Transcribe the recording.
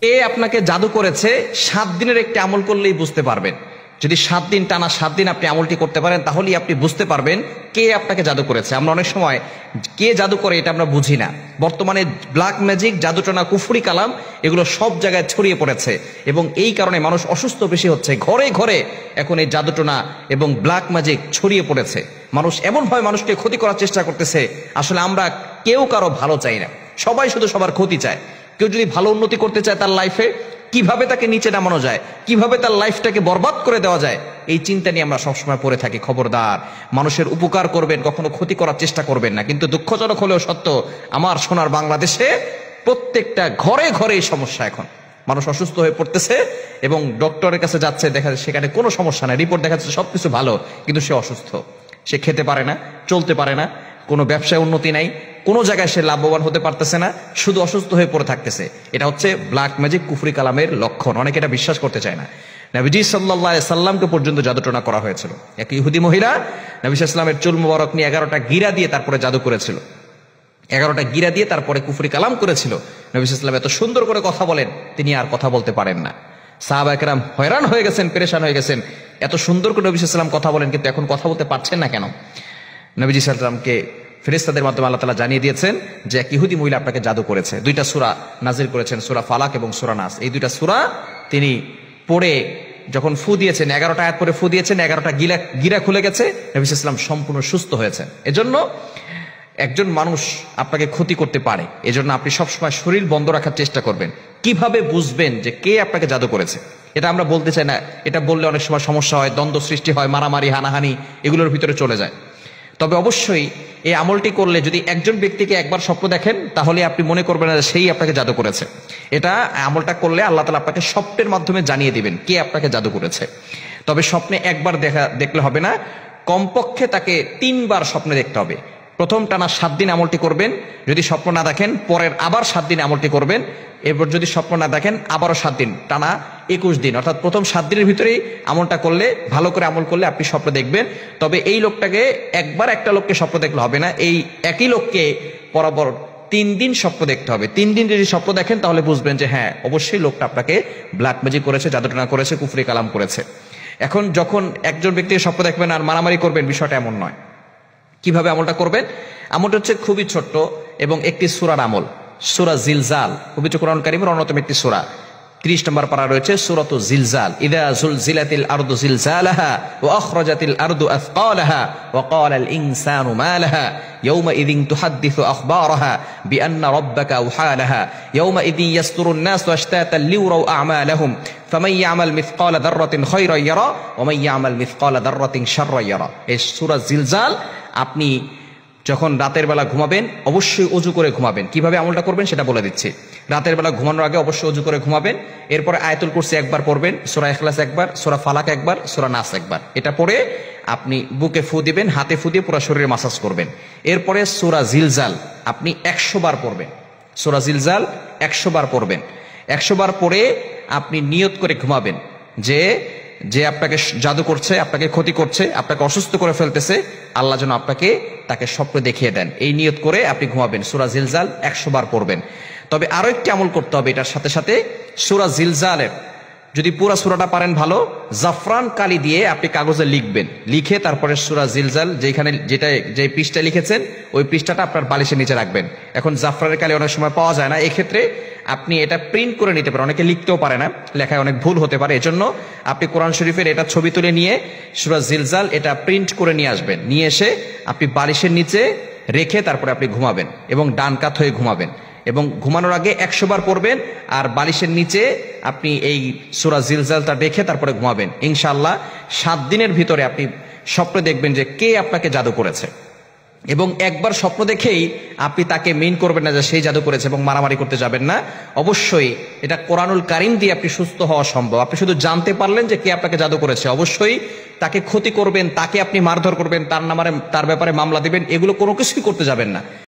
এ আপনাকে জাদু করেছে 7 দিনের একটি আমল করলেই বুঝতে পারবেন। যদি 7 দিন টানা 7 দিন আপনি আমলটি করতে পারেন তাহলেই আপনি বুঝতে পারবেন কে আপনাকে জাদু করেছে। আমরা অনেক সময় কে জাদু করে এটা আমরা বুঝি না। বর্তমানে ব্ল্যাক ম্যাজিক, জাদুটনা, কুফরি কালাম এগুলো সব জায়গায় ছড়িয়ে পড়েছে এবং এই কারণে মানুষ অসুস্থ বেশি হচ্ছে। ঘরে ঘরে এখন এই জাদুটনা এবং ব্ল্যাক ম্যাজিক ছড়িয়ে পড়েছে। মানুষ এমনভাবে মানুষকে ক্ষতি করার চেষ্টা করতেছে, আসলে আমরা কেউ কারো ভালো চাই না, সবাই শুধু সবার ক্ষতি চায়। কেউ যদি ভালো উন্নতি করতে চায় তার লাইফে, কিভাবে তাকে নিচে নামানো যায়, কিভাবে তার লাইফটাকে বরবাদ করে দেওয়া যায়, এই চিন্তা নিয়ে আমরা সবসময় পড়ে থাকি। খবরদার, মানুষের উপকার করবেন, কখনো ক্ষতি করার চেষ্টা করবেন না। কিন্তু দুঃখজনক হলেও সত্য, আমার সোনার বাংলাদেশে প্রত্যেকটা ঘরে ঘরে এই সমস্যা। এখন মানুষ অসুস্থ হয়ে পড়তেছে এবং ডক্টরের কাছে যাচ্ছে, দেখা যাচ্ছে সেখানে কোনো সমস্যা নাই, রিপোর্ট দেখা যাচ্ছে সবকিছু ভালো, কিন্তু সে অসুস্থ। সে খেতে পারে না, চলতে পারে না, কোনো ব্যবসায় উন্নতি নাই, কোনো জায়গায় সে লাভবান হতে পারতেছে না, শুধু অসুস্থ হয়ে পড়ে থাকতেছে। এটা হচ্ছে ব্ল্যাক ম্যাজিক, কুফরি কালামের লক্ষণ। অনেকে এটা বিশ্বাস করতে চায় না। নবীজি সাল্লাল্লাহু আলাইহি সাল্লামকে পর্যন্ত জাদুটনা করা হয়েছিল। এক ইহুদি মহিলা নবী সাল্লাল্লাহু আলাইহি সাল্লামের চুল মুবারক নিয়ে 11টা গিরা দিয়ে তারপরে জাদু করেছিল। 11টা গিরা দিয়ে তারপরে কুফরি কালাম করেছিল। নবী সাল্লাল্লাহু আলাইহি সাল্লাম এত সুন্দর করে কথা বলেন, তিনি আর কথা বলতে পারেন না। সাহাবা একরাম হয়রান হয়ে গেছেন, পেরেশান হয়ে গেছেন। এত সুন্দর করে নবী সাল্লাল্লাহু আলাইহি সাল্লাম কথা বলেন, কিন্তু এখন কথা বলতে পারছেন না কেন? নবীজি সাল্লাল্লাহু আলাইহি সাল্লামকে ফেরেশতাদের মাধ্যমে আল্লাহ তাআলা জানিয়ে দিয়েছেন যে এক ইহুদি মহিলা আপনাকে জাদু করেছে। 2টা সূরা নাজিল করেছেন, সূরা ফালাক এবং সূরা নাস। এই 2টা সূরা তিনি পড়ে যখন ফু দিয়েছেন, 11টা আয়াত পরে ফু দিয়েছেন, 11টা গিরা খুলে গেছে, নবী সাল্লাল্লাহু আলাইহি সাল্লাম সম্পূর্ণ সুস্থ হয়েছেন। এজন্য একজন মানুষ আপনাকে ক্ষতি করতে পারে, এজন্য আপনি সবসময় শরীর বন্ধ রাখার চেষ্টা করবেন। কিভাবে বুঝবেন যে কে আপনাকে জাদু করেছে? এটা আমরা বলতে চাই না, এটা বললে অনেক সময় সমস্যা হয়, দ্বন্দ্ব সৃষ্টি হয়, মারামারি, হানাহানি এগুলোর ভিতরে চলে যায়। তবে অবশ্যই এই আমলটি করলে যদি একজন ব্যক্তিকে একবার স্বপ্ন দেখেন, তাহলে আপনি মনে করবেন না সেই আপনাকে জাদু করেছে। এটা আমলটা করলে আল্লাহ তাআলা আপনাকে স্বপ্নের মাধ্যমে জানিয়ে দিবেন কে আপনাকে জাদু করেছে। তবে স্বপ্নে একবার দেখলে হবে না, কমপক্ষে তাকে 3 বার স্বপ্নে দেখতে হবে। প্রথম টানা 7 দিন আমলটি করবেন, যদি স্বপ্ন না দেখেন পরের আবার 7 দিন আমলটি করবেন, এরপর যদি স্বপ্ন না দেখেন আবারও 7 দিন, টানা 21 দিন। অর্থাৎ প্রথম 7 দিনের ভিতরেই আমলটা করলে, ভালো করে আমল করলে আপনি স্বপ্ন দেখবেন। তবে এই লোকটাকে একবার একটা লোককে স্বপ্ন দেখলে হবে না, এই একই লোককে পরপর 3 দিন স্বপ্ন দেখতে হবে। 3 দিন যদি স্বপ্ন দেখেন তাহলে বুঝবেন যে হ্যাঁ, অবশ্যই লোকটা আপনাকে ব্ল্যাক ম্যাজিক করেছে, জাদুটনা করেছে, কুফরি কালাম করেছে। এখন যখন একজন ব্যক্তির স্বপ্ন দেখবেন আর মারামারি করবেন, বিষয়টা এমন নয়। কিভাবে আমলটা করবেন? আমলটা হচ্ছে খুবই ছোট্ট এবং একটি সূরার আমল, সূরা জিলজাল, পবিত্র কোরআন কারীমের অন্যতম একটি সূরা। 30 নম্বর পারা রয়েছে সূরাতু জিলজাল। ইযা যুলজিলাতিল আরদু জিলজালাহা ওয়া আখরাজাতিল আরদু আথকালাহা ওয়া ক্বালাল ইনসানু মা লাহা ইয়াওমা ইযিন তুহাদ্দিসু আখবারাহা বিআন্না রাব্বাকা আওহালাহা ইয়াওমা ইযিন ইয়াসতুরুন নাসু আশতাতান লিউরাউ আ'মালাহুম ফামান ইয়া'মাল মিসকালা যাররাতিন খায়রান ইয়ারা ওয়া মান ইয়া'মাল মিসকালা যাররাতিন শাররান ইয়ারা। এই সূরা জিলজাল আপনি যখন রাতের বেলা ঘুমাবেন অবশ্যই ওযু করে ঘুমাবেন। কিভাবে আমলটা করবেন সেটা বলে দিচ্ছি। রাতের বেলা ঘুমানোর আগে অবশ্যই ওযু করে ঘুমাবেন। এরপরে আয়াতুল কুরসি একবার পড়বেন, সূরা ইখলাস একবার, সূরা ফালাক একবার, সূরা নাস একবার। এটা পড়ে আপনি বুকে ফু দিবেন, হাতে ফু দিয়ে পুরো শরীরে মাসাজ করবেন। এরপরে সূরা জিলজাল আপনি 100 বার পড়বেন। সূরা জিলজাল 100 বার পড়বেন। 100 বার পড়ে আপনি নিয়ত করে ঘুমাবেন যে যে আপনাকে জাদু করছে, আপনাকে ক্ষতি করছে, আপনাকে অসুস্থ করে ফেলতেছে, আল্লাহ যেন আপনাকে তাকে স্বপ্ন দেখিয়ে দেন। এই নিয়ত করে আপনি ঘুমাবেন। সূরা জিলজাল 100 বার পড়বেন। তবে আরো একটি আমল করতে হবে এটার সাথে সাথে। সূরা জিলজালের যদি পুরো সূরাটা পারেন ভালো, জাফরান কালি দিয়ে আপনি কাগজে লিখবেন। লিখে তারপরে সূরা জিলজাল যে পৃষ্ঠা লিখেছেন ওই পৃষ্ঠাটা আপনার বালিশের নিচে রাখবেন। এখন জাফরানের কালি অনেক সময় পাওয়া যায় না, এক্ষেত্রে আপনি এটা প্রিন্ট করে নিতে পারেন। অনেকে লিখতেও পারে না, লেখায় অনেক ভুল হতে পারে, এজন্য আপনি কোরআন শরীফের এটা ছবি তুলে নিয়ে সূরা জিলজাল এটা প্রিন্ট করে নিয়ে আসবেন। নিয়ে এসে আপনি বালিশের নিচে রেখে তারপরে আপনি ঘুমাবেন এবং ডান কাত হয়ে ঘুমাবেন এবং ঘুমানোর আগে 100 বার পড়বেন আর বালিশের নিচে আপনি এই সূরা জিলজালটা রেখে তারপরে ঘুমাবেন। ইনশাআল্লাহ 7 দিনের ভিতরে আপনি স্বপ্ন দেখবেন যে কে আপনাকে জাদু করেছে। এবং একবার স্বপ্ন দেখেই আপনি তাকে মেইন করবেন না যে সেই জাদু করেছে এবং মারামারি করতে যাবেন না। অবশ্যই এটা কোরআনুল কারীম দিয়ে আপনি সুস্থ হওয়া সম্ভব। আপনি শুধু জানতে পারলেন যে কে আপনাকে জাদু করেছে, অবশ্যই তাকে ক্ষতি করবেন, তাকে আপনি মারধর করবেন, তার ব্যাপারে মামলা দিবেন, এগুলো কোনো কিছুই করতে যাবেন না।